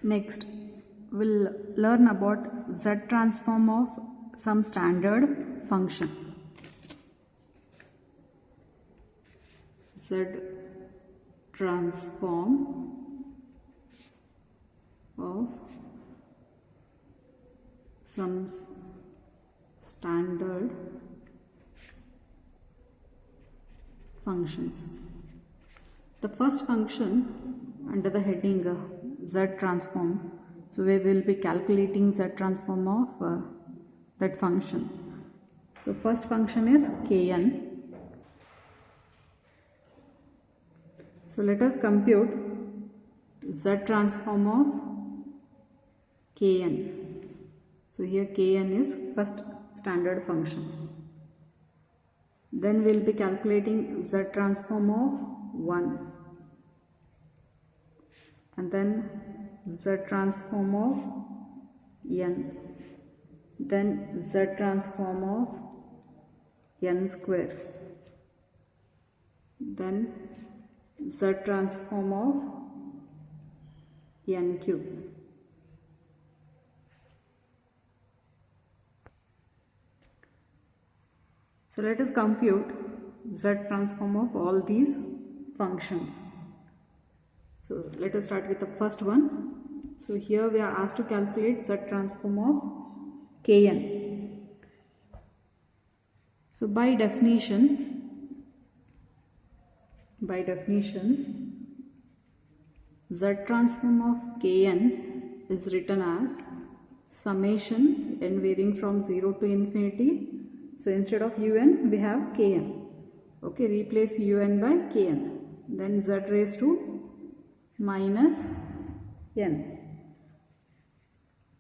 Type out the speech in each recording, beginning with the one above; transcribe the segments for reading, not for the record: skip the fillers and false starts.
Next, we'll learn about Z transform of some standard function. Z transform of some standard functions. The first function under the heading Z transform, so we will be calculating Z transform of that function. So first function is Kn. So let us compute Z transform of Kn. So here Kn is first standard function. Then we will be calculating Z transform of 1. And then Z transform of n, then Z transform of n square, then Z transform of n cube. So let us compute Z transform of all these functions. So let us start with the first one. So here we are asked to calculate Z transform of Kn. So by definition, Z transform of Kn is written as summation n varying from 0 to infinity. So instead of un we have Kn. Okay, replace un by Kn. Then Z raised to minus n.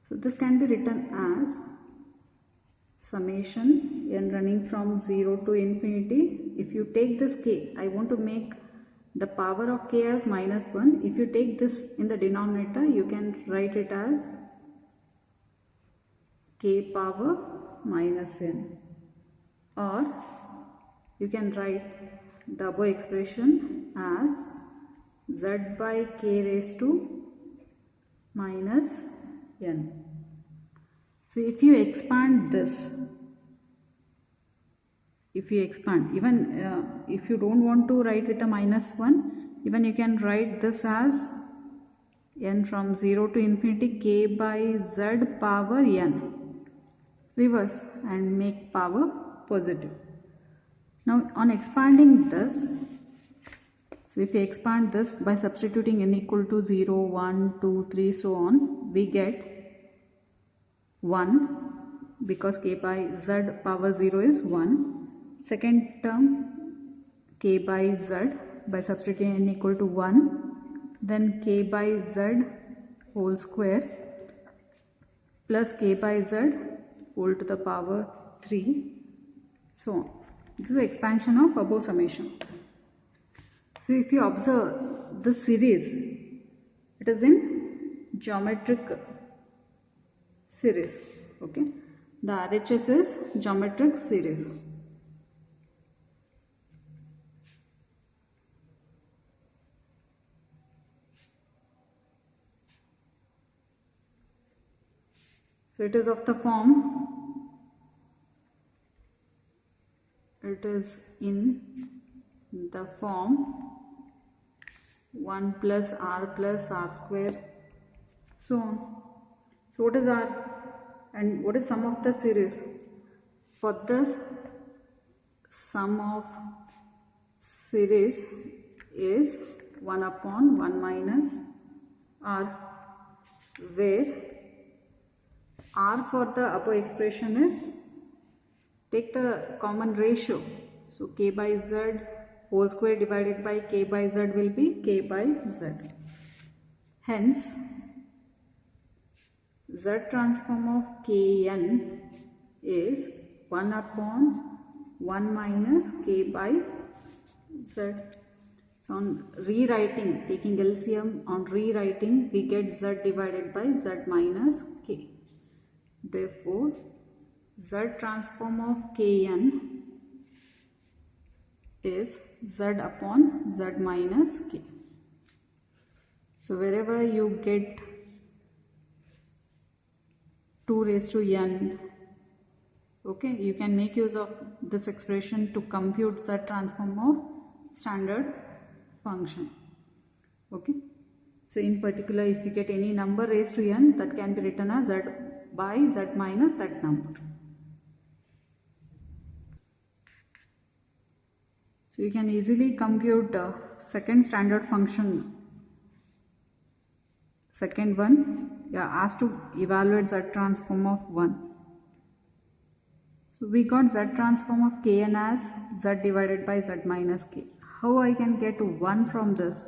So this can be written as summation n running from 0 to infinity. If you take this k, I want to make the power of k as minus 1. If you take this in the denominator, you can write it as k power minus n, or you can write the above expression as Z by k raised to minus n. So if you expand this, even if you don't want to write with a minus 1, even you can write this as n from 0 to infinity k by z power n. Reverse and make power positive. Now on expanding this, so if we expand this by substituting n equal to 0, 1, 2, 3, so on, we get 1 because k by z power 0 is 1. Second term k by z by substituting n equal to 1. Then k by z whole square plus k by z whole to the power 3. So on. This is the expansion of above summation. So if you observe this series, it is in geometric series. Okay, the RHS is geometric series. So it is of the form, it is in the form 1 plus r square, so on. So what is r and what is sum of the series? For this, sum of series is 1 upon 1 minus r, where r for the above expression is, take the common ratio. So k by z whole square divided by k by z will be k by z. Hence, Z transform of Kn is 1 upon 1 minus k by z. So on rewriting, taking LCM on rewriting, we get z divided by z minus k. Therefore, Z transform of Kn is z upon z minus k. So wherever you get 2 raised to n. Okay, you can make use of this expression to compute Z transform of standard function. Okay, so in particular, if you get any number raised to n, that can be written as Z by Z minus that number. So you can easily compute second standard function. Second one, you are asked to evaluate Z transform of 1. So we got Z transform of Kn as Z divided by Z minus K. How I can get 1 from this?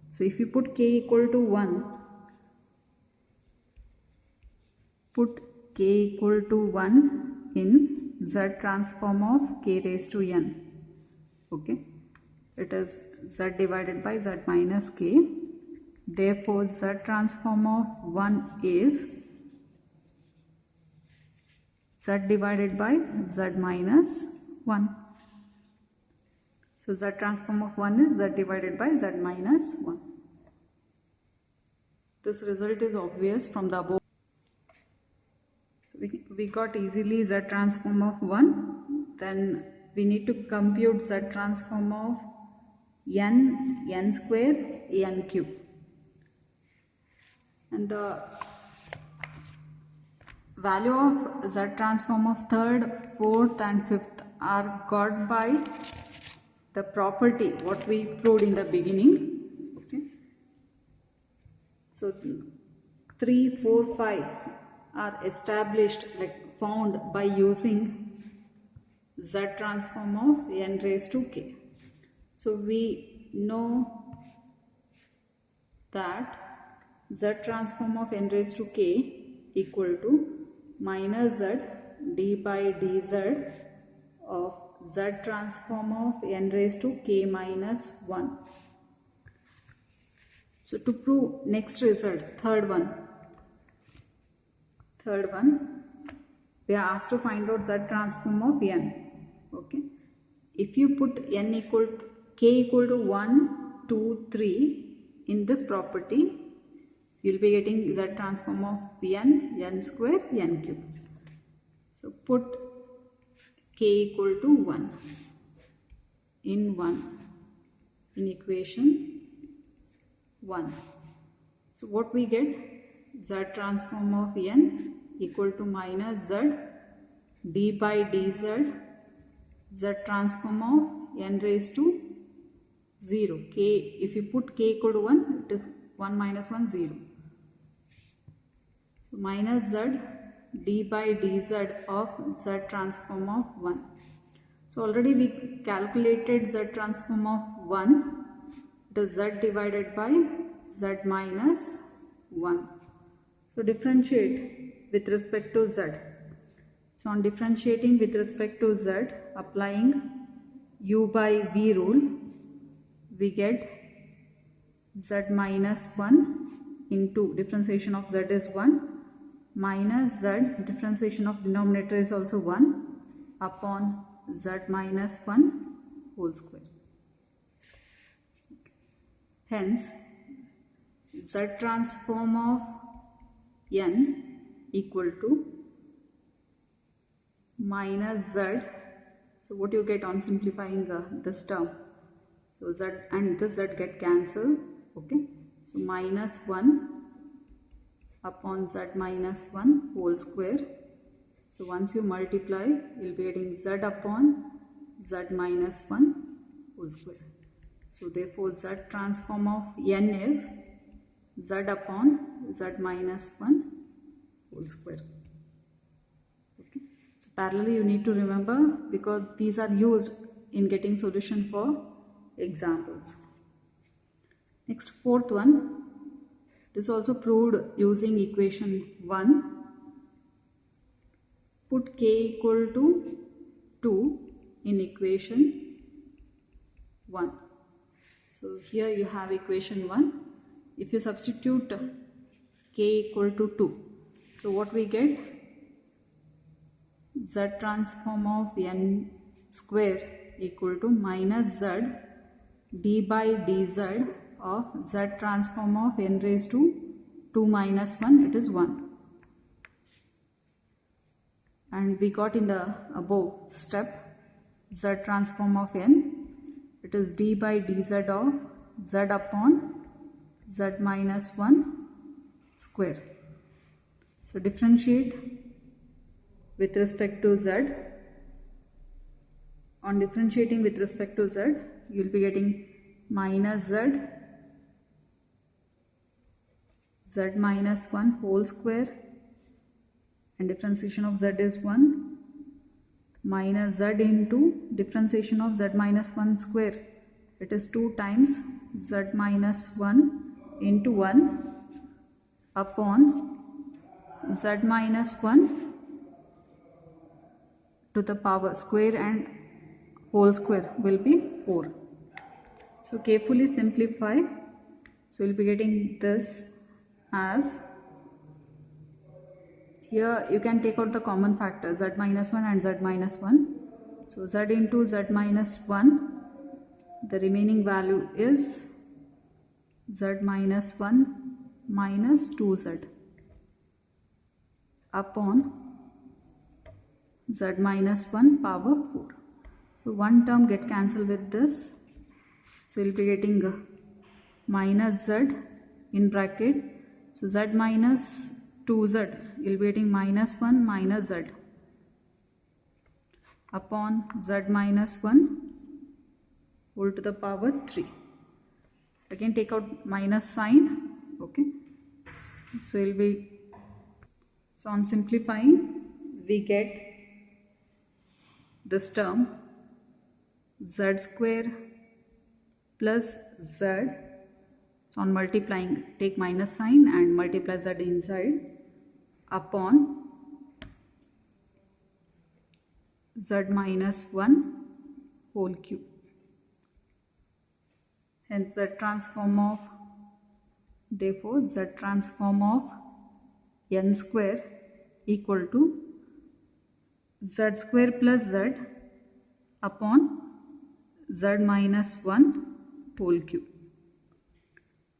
So if you put K equal to 1, put K equal to 1 in Z transform of K raised to n. Okay, it is Z divided by Z minus K. Therefore, Z transform of 1 is Z divided by Z minus 1. So, Z transform of 1 is Z divided by Z minus 1. This result is obvious from the above. So, we got easily Z transform of 1. Then we need to compute Z transform of n square, n cube. And the value of Z transform of third, fourth and fifth are got by the property what we proved in the beginning. Okay. So 3, 4, 5 are established, like found by using Z transform of n raised to k. So we know that Z transform of n raised to k equal to minus Z d by dz of Z transform of n raised to k minus 1. So to prove next result, third one, we are asked to find out Z transform of n. Okay, if you put n equal to k equal to 1, 2, 3 in this property, you will be getting Z transform of n square, n cube. So put k equal to 1 in equation 1. So what we get? Z transform of n equal to minus Z d by dz Z transform of n raised to 0. K, if you put k equal to 1, it is 1 minus 1, 0. So minus Z d by dz of Z transform of 1. So already we calculated Z transform of 1. It is Z divided by Z minus 1. So differentiate with respect to Z. So on differentiating with respect to Z, applying u by v rule, we get Z minus 1 into differentiation of Z is 1 minus Z, differentiation of denominator is also 1 upon Z minus 1 whole square. Hence, Z transform of n equal to minus Z. So what you get on simplifying this term? So Z and this Z get cancelled. Okay. So minus 1 upon Z minus 1 whole square. So once you multiply, you will be getting Z upon Z minus 1 whole square. So therefore Z transform of n is Z upon Z minus 1 whole square. Okay. So parallelly you need to remember, because these are used in getting solution for examples. Next, fourth one. This also proved using equation 1. Put k equal to 2 in equation 1. So here you have equation 1. If you substitute k equal to 2, so what we get? Z transform of n square equal to minus Z d by dz of Z transform of n raised to 2 minus 1, it is 1. and we got in the above step z transform of n. It is d by dz of z upon z minus 1 square. So differentiate with respect to z. On differentiating with respect to z, you will be getting minus z minus 1 whole square, and differentiation of z is 1, minus z into differentiation of z minus 1 square. It is 2 times z minus 1 into 1 upon z minus 1 to the power square, and whole square will be 4. So carefully simplify. So you'll be getting this as, here you can take out the common factor z minus 1 and z minus 1. So z into z minus 1, the remaining value is z minus 1 minus 2z upon z minus 1 power 4. So one term get cancelled with this. So you'll be getting minus z in bracket. So z minus 2z, you'll be getting minus 1 minus z upon z minus 1 whole to the power 3. Again take out minus sign. Okay. So you'll be, so on simplifying we get this term z square plus z. So on multiplying, take minus sign and multiply z inside upon z minus 1 whole cube. Hence z transform of, therefore z transform of n square equal to z square plus z upon z minus 1 whole cube.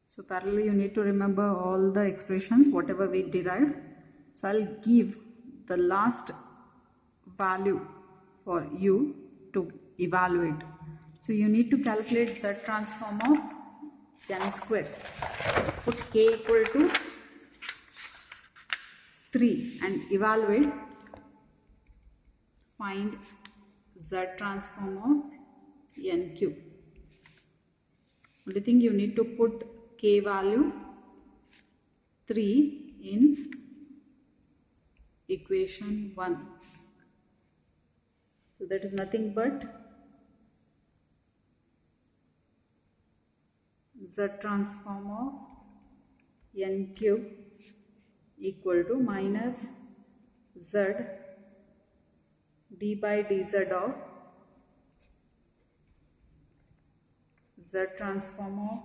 So parallelly you need to remember all the expressions whatever we derived. So I'll give the last value for you to evaluate. So you need to calculate z transform of n square. Put k equal to 3 and evaluate. Find z transform of n cube. Only thing you need to put k value 3 in equation 1. So that is nothing but z transform of n cube equal to minus z d by dz of z transform of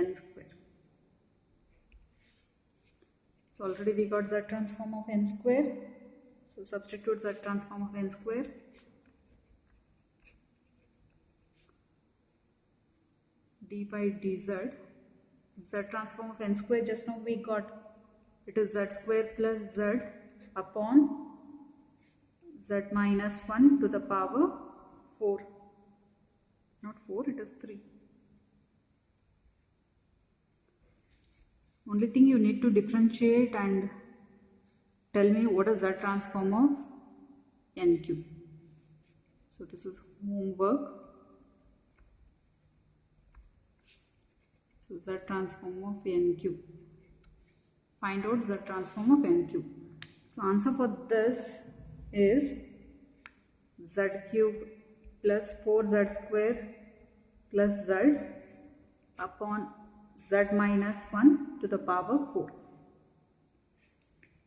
n square. So already we got z transform of n square. So substitute z transform of n square. D by dz. Z transform of n square, just now we got, it is z square plus z upon z minus 1 to the power 4. Not 4, it is 3. Only thing you need to differentiate and tell me what is z transform of n cube. So this is homework. So z transform of n cube. Find out z transform of n cube. So answer for this is z cube plus 4z square plus z upon z minus 1 to the power 4.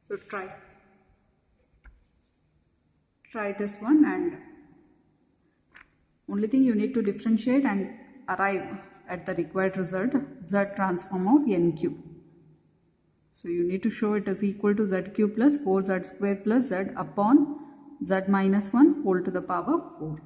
So try this one, and only thing you need to differentiate and arrive at the required result, z transform of n cube. So you need to show it is equal to z cube plus 4z square plus z upon z minus 1 whole to the power 4.